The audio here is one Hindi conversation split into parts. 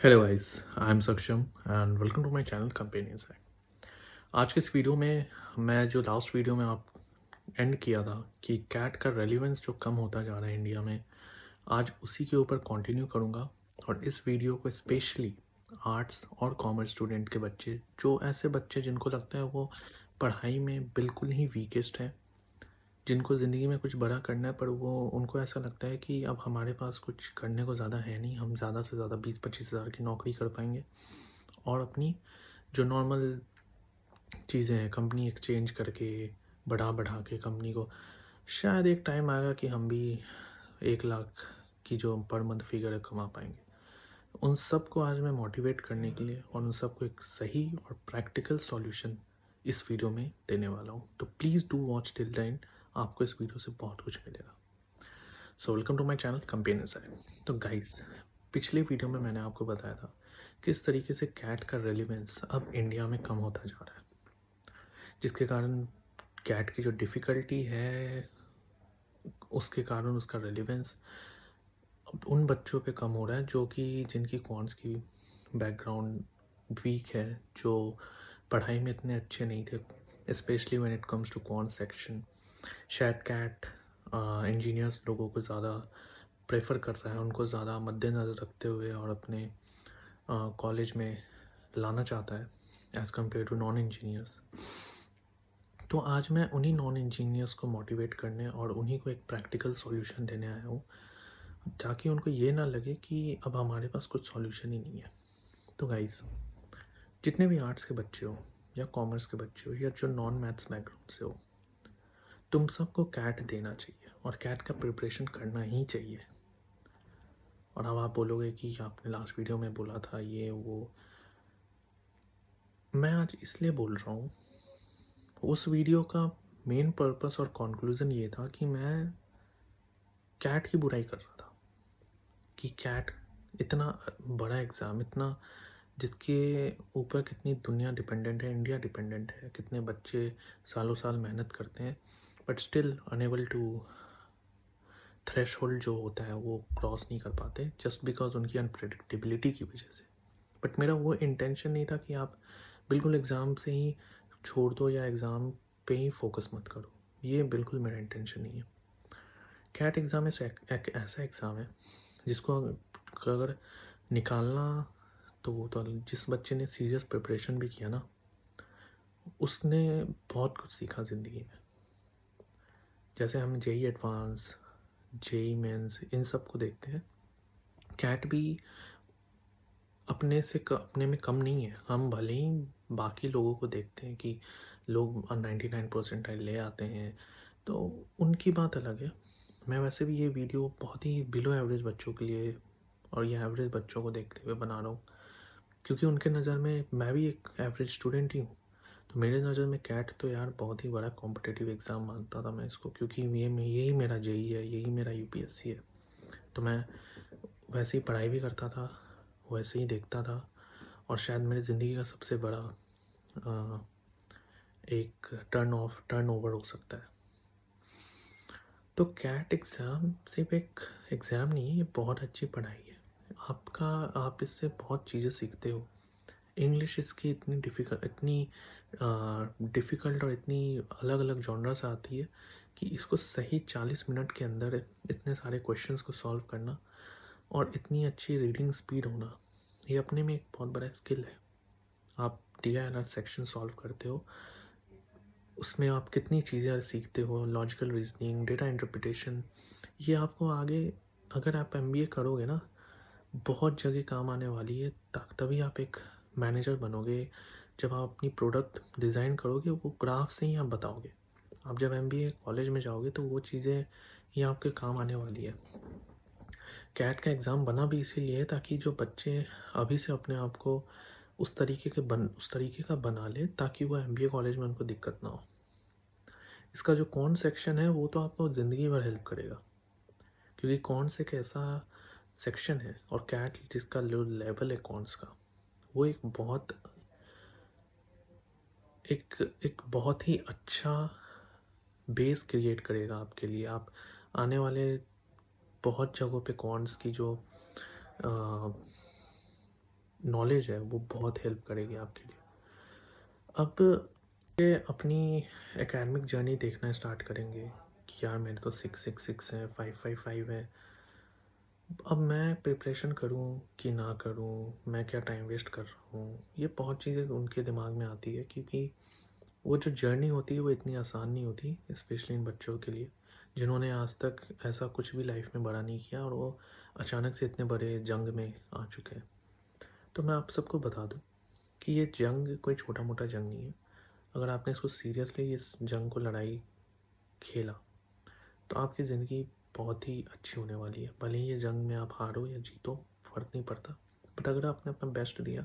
Hello guys, I am Saksham and welcome to my channel companions है। आज के इस वीडियो में मैं जो लास्ट वीडियो में आप एंड किया था कि कैट का रेलेवेंस जो कम होता जा रहा है इंडिया में, आज उसी के ऊपर कंटिन्यू करूँगा। और इस वीडियो को स्पेशली आर्ट्स और कॉमर्स स्टूडेंट के बच्चे, जो ऐसे बच्चे जिनको लगता है वो पढ़ाई में बिल्कुल ही वीकेस्ट हैं, जिनको ज़िंदगी में कुछ बड़ा करना है पर वो उनको ऐसा लगता है कि अब हमारे पास कुछ करने को ज़्यादा है नहीं, हम ज़्यादा से ज़्यादा 20-25 हज़ार की नौकरी कर पाएंगे और अपनी जो नॉर्मल चीज़ें हैं कंपनी एक्सचेंज करके बढ़ा बढ़ा के कंपनी को शायद एक टाइम आएगा कि हम भी 1 लाख की जो पर मंथ फिगर है कमा पाएंगे। उन सब को आज मैं मोटिवेट करने के लिए और उन सबको एक सही और प्रैक्टिकल सॉल्यूशन इस वीडियो में देने वाला हूँ, तो please do watch till the end. आपको इस वीडियो से बहुत कुछ मिलेगा। So welcome to my channel companion side. तो गाइस, पिछले वीडियो में मैंने आपको बताया था किस तरीके से कैट का रेलिवेंस अब इंडिया में कम होता जा रहा है, जिसके कारण कैट की जो डिफ़िकल्टी है उसके कारण उसका रेलिवेंस अब उन बच्चों पे कम हो रहा है जो कि जिनकी कॉन्स की बैकग्राउंड वीक है, जो पढ़ाई में इतने अच्छे नहीं थे, specially when it comes to quants section. शायद कैट इंजीनियर्स लोगों को ज़्यादा प्रेफर कर रहा है, उनको ज़्यादा मद्देनज़र रखते हुए और अपने कॉलेज में लाना चाहता है as compared to non engineers. तो आज मैं उन्हीं नॉन इंजीनियर्स को मोटिवेट करने और उन्हीं को एक प्रैक्टिकल सॉल्यूशन देने आया हूँ, ताकि उनको ये ना लगे कि अब हमारे पास कुछ सॉल्यूशन ही नहीं है। तो गाइस, जितने भी आर्ट्स के बच्चे हो या कॉमर्स के बच्चे हो या जो नॉन मैथ्स बैकग्राउंड से हो, तुम सबको कैट देना चाहिए और कैट का प्रिपरेशन करना ही चाहिए। और अब आप बोलोगे कि आपने लास्ट वीडियो में बोला था ये वो, मैं आज इसलिए बोल रहा हूँ। उस वीडियो का मेन पर्पस और कंक्लूज़न ये था कि मैं कैट की बुराई कर रहा था कि कैट इतना बड़ा एग्ज़ाम, इतना जिसके ऊपर कितनी दुनिया डिपेंडेंट है, इंडिया डिपेंडेंट है, कितने बच्चे सालों साल मेहनत करते हैं but still unable to threshold जो होता है वो क्रॉस नहीं कर पाते, जस्ट बिकॉज उनकी अनप्रेडिक्टेबिलिटी की वजह से। बट मेरा वो इंटेंशन नहीं था कि आप बिल्कुल एग्ज़ाम से ही छोड़ दो या एग्ज़ाम पे ही फोकस मत करो, ये बिल्कुल मेरा इंटेंशन नहीं है। कैट एग्ज़ाम एक ऐसा एग्ज़ाम है जिसको अगर निकालना, तो वो तो जिस बच्चे ने सीरियस प्रिपरेशन भी किया ना, उसने बहुत कुछ सीखा ज़िंदगी में। जैसे हम जेई एडवांस, जेई मेंस, इन सब को देखते हैं, कैट भी अपने में कम नहीं है। हम भले ही बाकी लोगों को देखते हैं कि लोग 99% ले आते हैं, तो उनकी बात अलग है। मैं वैसे भी ये वीडियो बहुत ही बिलो एवरेज बच्चों के लिए और ये एवरेज बच्चों को देखते हुए बना रहा हूँ, क्योंकि उनके नज़र में मैं भी एक एवरेज स्टूडेंट ही हूँ। तो मेरे नज़र में कैट तो यार बहुत ही बड़ा कॉम्पिटिटिव एग्ज़ाम मानता था मैं इसको, क्योंकि यही मेरा जेई है, यही मेरा यूपीएससी है। तो मैं वैसे ही पढ़ाई भी करता था, वैसे ही देखता था, और शायद मेरी ज़िंदगी का सबसे बड़ा एक टर्न ओवर हो सकता है। तो कैट एग्ज़ाम सिर्फ एक एग्ज़ाम नहीं है, ये बहुत अच्छी पढ़ाई है। आप इससे बहुत चीज़ें सीखते हो। इंग्लिश इसकी इतनी डिफ़िकल्ट और इतनी अलग अलग जॉनरा से आती है कि इसको सही 40 मिनट के अंदर इतने सारे क्वेश्चंस को सॉल्व करना और इतनी अच्छी रीडिंग स्पीड होना, ये अपने में एक बहुत बड़ा स्किल है। आप DILR सेक्शन सॉल्व करते हो, उसमें आप कितनी चीज़ें सीखते हो, लॉजिकल रीजनिंग, डेटा इंटरप्रिटेशन, ये आपको आगे अगर आप MBA करोगे ना, बहुत जगह काम आने वाली है। तभी आप एक मैनेजर बनोगे, जब आप अपनी प्रोडक्ट डिज़ाइन करोगे वो ग्राफ से ही आप बताओगे। आप जब MBA कॉलेज में जाओगे तो वो चीज़ें ही आपके काम आने वाली है। कैट का एग्ज़ाम बना भी इसीलिए ताकि जो बच्चे अभी से अपने आप को उस तरीके का बना ले, ताकि वो MBA कॉलेज में उनको दिक्कत ना हो। इसका जो कौन सेक्शन है वो तो आपको ज़िंदगी भर हेल्प करेगा, क्योंकि कौन एक ऐसा सेक्शन है और कैट जिसका लेवल है कौन्स का, वो एक एक बहुत ही अच्छा बेस क्रिएट करेगा आपके लिए। आप आने वाले बहुत जगहों पे कॉन्स की जो नॉलेज है वो बहुत हेल्प करेगी आपके लिए। अब ये अपनी एकेडमिक जर्नी देखना स्टार्ट करेंगे कि यार मेरे तो 666 है, 555 है। अब मैं प्रिपरेशन करूं कि ना करूं, मैं क्या टाइम वेस्ट कर रहा हूं, ये बहुत चीज़ें उनके दिमाग में आती है, क्योंकि वो जो जर्नी होती है वो इतनी आसान नहीं होती, स्पेशली इन बच्चों के लिए जिन्होंने आज तक ऐसा कुछ भी लाइफ में बड़ा नहीं किया और वो अचानक से इतने बड़े जंग में आ चुके हैं। तो मैं आप सबको बता दूं कि ये जंग कोई छोटा मोटा जंग नहीं है। अगर आपने इसको सीरियसली, इस जंग को लड़ाई खेला, तो आपकी ज़िंदगी बहुत ही अच्छी होने वाली है। भले ही ये जंग में आप हारो या जीतो, फ़र्क नहीं पड़ता, बट अगर आपने अपना बेस्ट दिया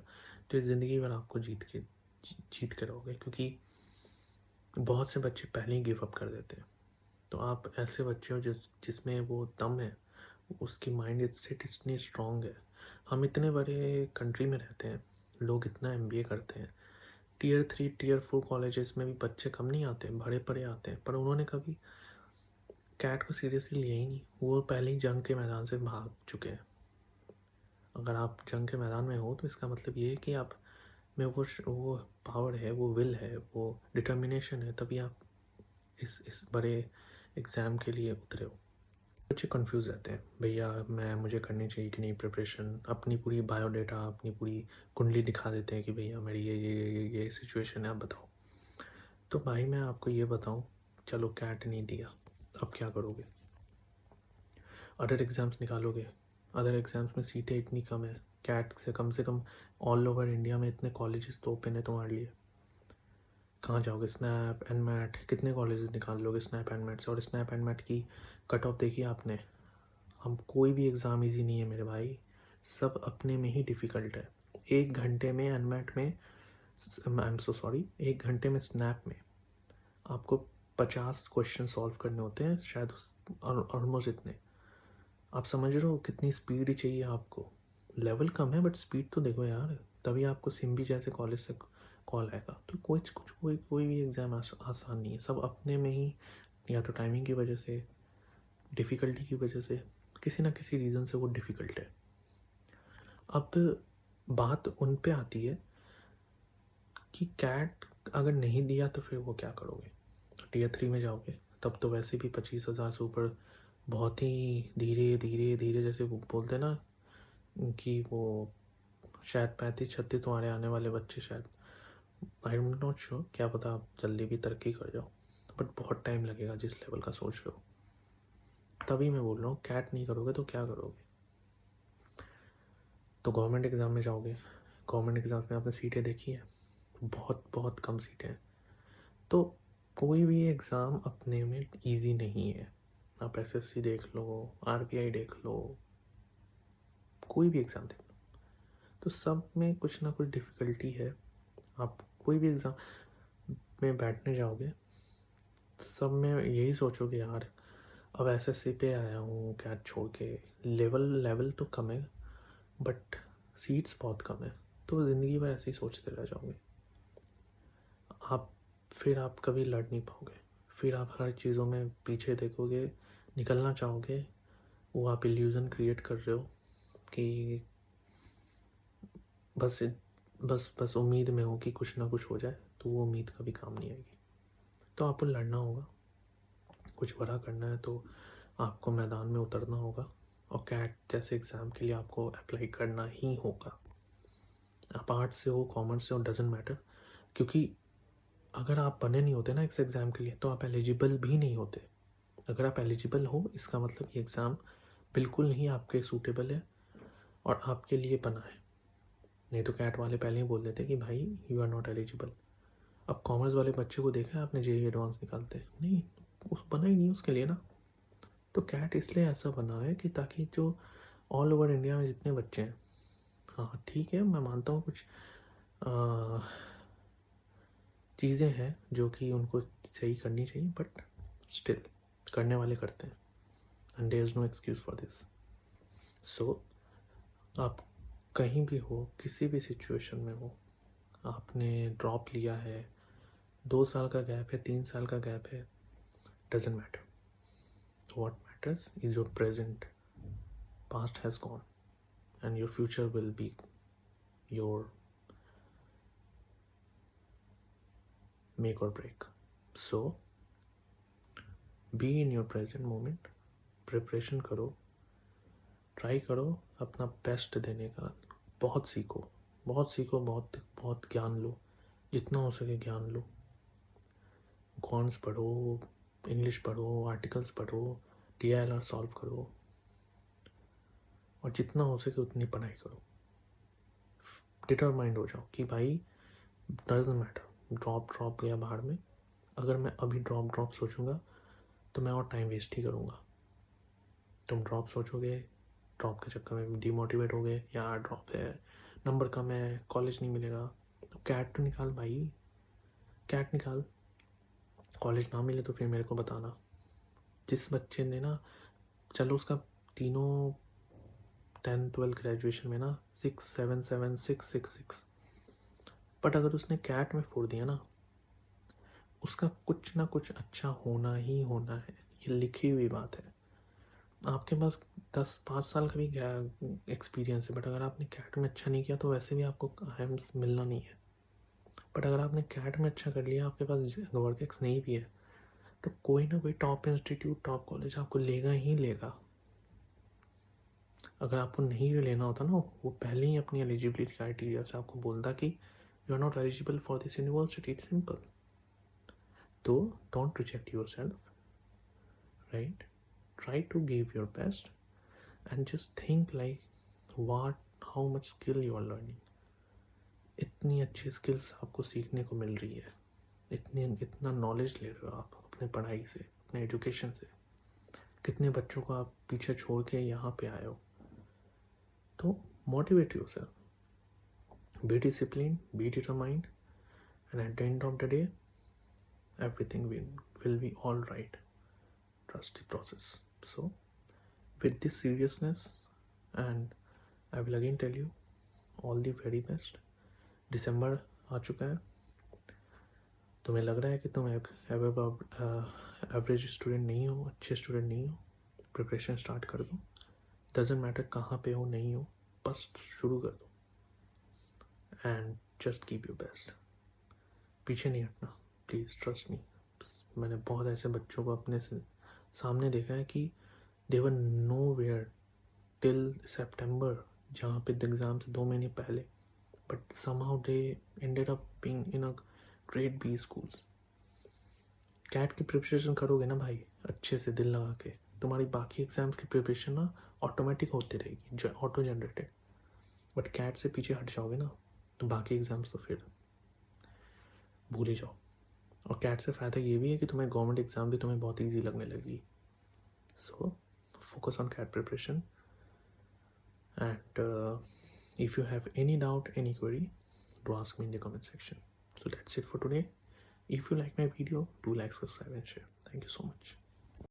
तो इस ज़िंदगी भर आपको जीत के रहोगे, क्योंकि बहुत से बच्चे पहले ही गिव अप कर देते हैं। तो आप ऐसे बच्चे हो जिसमें वो दम है, उसकी माइंड सेट इतनी स्ट्रांग है। हम इतने बड़े कंट्री में रहते हैं, लोग इतना एमबीए करते हैं, टियर 3 टियर 4 कॉलेजेस में भी बच्चे कम नहीं आते, बड़े बड़े आते हैं, पर उन्होंने कभी कैट को सीरियसली लिया ही नहीं। वो पहले ही जंग के मैदान से भाग चुके हैं। अगर आप जंग के मैदान में हो तो इसका मतलब ये है कि आप में वो पावर है, वो विल है, वो डिटर्मिनेशन है, तभी आप इस बड़े एग्ज़ाम के लिए उतरे हो। बच्चे कंफ्यूज रहते हैं, भैया मुझे करनी चाहिए कि नहीं प्रिपरेशन। अपनी पूरी बायोडाटा, अपनी पूरी कुंडली दिखा देते हैं कि भैया मेरी ये सिचुएशन है, आप बताओ। तो भाई मैं आपको ये बताऊं, चलो कैट नहीं दिया, अब क्या करोगे? अदर एग्ज़ाम्स निकालोगे? अदर एग्ज़ाम्स में सीटें इतनी कम है, कैट से कम ऑल ओवर इंडिया में इतने कॉलेजेस तो ओपन है तुम्हारे लिए। कहाँ जाओगे? स्नैप एंड मैट, कितने कॉलेजेस निकाल लोगे स्नैप एंड मैट से? और स्नैप एंड मैट की कट ऑफ देखी आपने? हम कोई भी एग्ज़ाम इजी नहीं है मेरे भाई, सब अपने में ही डिफ़िकल्ट है। 1 घंटे में अनमैट में, आई एम सो सॉरी, 1 घंटे में स्नैप में आपको 50 क्वेश्चन सॉल्व करने होते हैं, शायद ऑलमोस्ट इतने। आप समझ रहे हो कितनी स्पीड ही चाहिए आपको? लेवल कम है बट स्पीड तो देखो यार, तभी आपको सिम्बी जैसे कॉलेज से कॉल आएगा। तो कोई भी एग्ज़ाम आसान नहीं है, सब अपने में ही, या तो टाइमिंग की वजह से, डिफ़िकल्टी की वजह से, किसी ना किसी रीज़न से वो डिफ़िकल्ट है। अब बात उन पे आती है कि कैट अगर नहीं दिया तो फिर वो क्या करोगे? टियर 3 में जाओगे, तब तो वैसे भी 25,000 से ऊपर बहुत ही धीरे धीरे धीरे, जैसे वो बोलते हैं ना कि वो शायद 35-36 तुम्हारे आने वाले बच्चे, शायद, आई एम नॉट श्योर, क्या पता आप जल्दी भी तरक्की कर जाओ, बट बहुत टाइम लगेगा जिस लेवल का सोच रहे हो। तभी मैं बोल रहा हूँ कैट नहीं करोगे तो क्या करोगे? तो गवर्नमेंट एग्ज़ाम में जाओगे। गवर्नमेंट एग्ज़ाम में आपने सीटें देखी है, बहुत बहुत कम सीटें हैं। तो कोई भी एग्ज़ाम अपने में इजी नहीं है। आप एसएससी देख लो, आरबीआई देख लो, कोई भी एग्ज़ाम देख लो, तो सब में कुछ ना कुछ डिफ़िकल्टी है। आप कोई भी एग्ज़ाम में बैठने जाओगे, सब में यही सोचोगे यार अब एसएससी पे आया हूँ, कैट छोड़ के। लेवल तो कम है बट सीट्स बहुत कम है, तो ज़िंदगी भर ऐसे ही सोचते रह जाओगे आप। फिर आप कभी लड़ नहीं पाओगे, फिर आप हर चीज़ों में पीछे देखोगे, निकलना चाहोगे, वो आप इल्यूज़न क्रिएट कर रहे हो कि बस बस बस उम्मीद में हो कि कुछ ना कुछ हो जाए, तो वो उम्मीद कभी काम नहीं आएगी। तो आपको लड़ना होगा, कुछ बड़ा करना है तो आपको मैदान में उतरना होगा, और कैट जैसे एग्ज़ाम के लिए आपको अप्लाई करना ही होगा। आप आर्ट्स से हो, कॉमर्स से हो, डजेंट मैटर, क्योंकि अगर आप बने नहीं होते ना इस एग्ज़ाम के लिए तो आप एलिजिबल भी नहीं होते। अगर आप एलिजिबल हो इसका मतलब ये एग्ज़ाम बिल्कुल नहीं आपके सूटेबल है और आपके लिए बना है। नहीं तो कैट वाले पहले ही बोल देते कि भाई यू आर नॉट एलिजिबल। अब कॉमर्स वाले बच्चे को देखा है आपने, जेईई एडवांस निकालते नहीं, उस बना ही नहीं उसके लिए ना। तो कैट इसलिए ऐसा बना है कि ताकि जो ऑल ओवर इंडिया में जितने बच्चे हैं, हाँ ठीक है मैं मानता हूँ कुछ चीज़ें हैं जो कि उनको सही करनी चाहिए, बट स्टिल करने वाले करते हैं, and there is no excuse for this. So आप कहीं भी हो, किसी भी सिचुएशन में हो, आपने ड्रॉप लिया है, 2 साल का गैप है, 3 साल का गैप है, doesn't matter. What matters is your present. Past has gone and your future will be your make or break. So be in your present moment, preparation करो, ट्राई करो अपना बेस्ट देने का, बहुत सीखो बहुत बहुत ज्ञान लो, जितना हो सके ज्ञान लो, कॉन्स पढ़ो, इंग्लिश पढ़ो, आर्टिकल्स पढ़ो, TILR सॉल्व करो, और जितना हो सके उतनी पढ़ाई करो। डिटरमाइंड हो जाओ कि भाई डजंट मैटर ड्रॉप गया बाहर में, अगर मैं अभी ड्रॉप सोचूंगा तो मैं और टाइम वेस्ट ही करूँगा। तुम ड्रॉप सोचोगे, ड्रॉप के चक्कर में डिमोटिवेट हो गए, यार ड्रॉप है, नंबर कम है, कॉलेज नहीं मिलेगा, तो कैट तो निकाल भाई, कैट निकाल। कॉलेज ना मिले तो फिर मेरे को बताना। जिस बच्चे ने ना, चलो उसका तीनों 10th 12th ग्रेजुएशन में ना 677 666, बट अगर उसने कैट में फोड़ दिया ना, उसका कुछ ना कुछ अच्छा होना ही होना है, ये लिखी हुई बात है। आपके पास 5 साल का भी एक्सपीरियंस है, बट अगर आपने कैट में अच्छा नहीं किया तो वैसे भी आपको IIMs मिलना नहीं है। बट अगर आपने कैट में अच्छा कर लिया, आपके पास वर्क एक्स नहीं भी है, तो कोई ना कोई टॉप इंस्टीट्यूट, टॉप कॉलेज आपको लेगा ही लेगा। अगर आपको नहीं लेना होता ना, वो पहले ही अपनी एलिजिबिलिटी क्राइटेरिया से आपको बोलता कि you are not eligible for this university, it's simple. तो don't reject yourself, right? Try to give your best and just think like how much skill you are learning. इतनी अच्छी स्किल्स आपको सीखने को मिल रही है, इतना नॉलेज ले रहे हो आप अपने पढ़ाई से, अपने एजुकेशन से, कितने बच्चों को आप पीछे छोड़ के यहाँ पे आए हो। तो motivate yourself, be discipline, be determined, and at the end of the day everything will be all right. Trust the process. So with this seriousness, and I will again tell you all the very best. दिसंबर आ चुका है, तुम्हें लग रहा है कि तुम एक एवरेज स्टूडेंट नहीं हो, अच्छे स्टूडेंट नहीं हो, प्रिपरेशन स्टार्ट कर दो। डजेंट मैटर कहाँ पे हो, नहीं हो, बस शुरू कर दो and just keep your best. पीछे नहीं हटना, प्लीज़ ट्रस्ट मी। मैंने बहुत ऐसे बच्चों को अपने सामने देखा है कि they were nowhere till September, जहाँ पे एग्ज़ाम से 2 महीने पहले, but somehow they ended up being in a grade B schools. CAT की प्रिपरेशन करोगे ना भाई अच्छे से दिल लगा के, तुम्हारी बाकी एग्जाम्स की प्रिपरेशन ना ऑटोमेटिक होती रहेगी, जो ऑटो जनरेटेड। बट कैट से पीछे हट जाओगे ना तो बाकी एग्जाम्स तो फिर भूल ही जाओ। और कैट से फ़ायदा ये भी है कि तुम्हें गवर्नमेंट एग्ज़ाम भी तुम्हें बहुत ईजी लगने लगेगी। So focus on CAT preparation, and if you have any doubt, any query, do ask me in the comment section. So that's it for today. If you like my video, do like, subscribe and share. Thank you so much.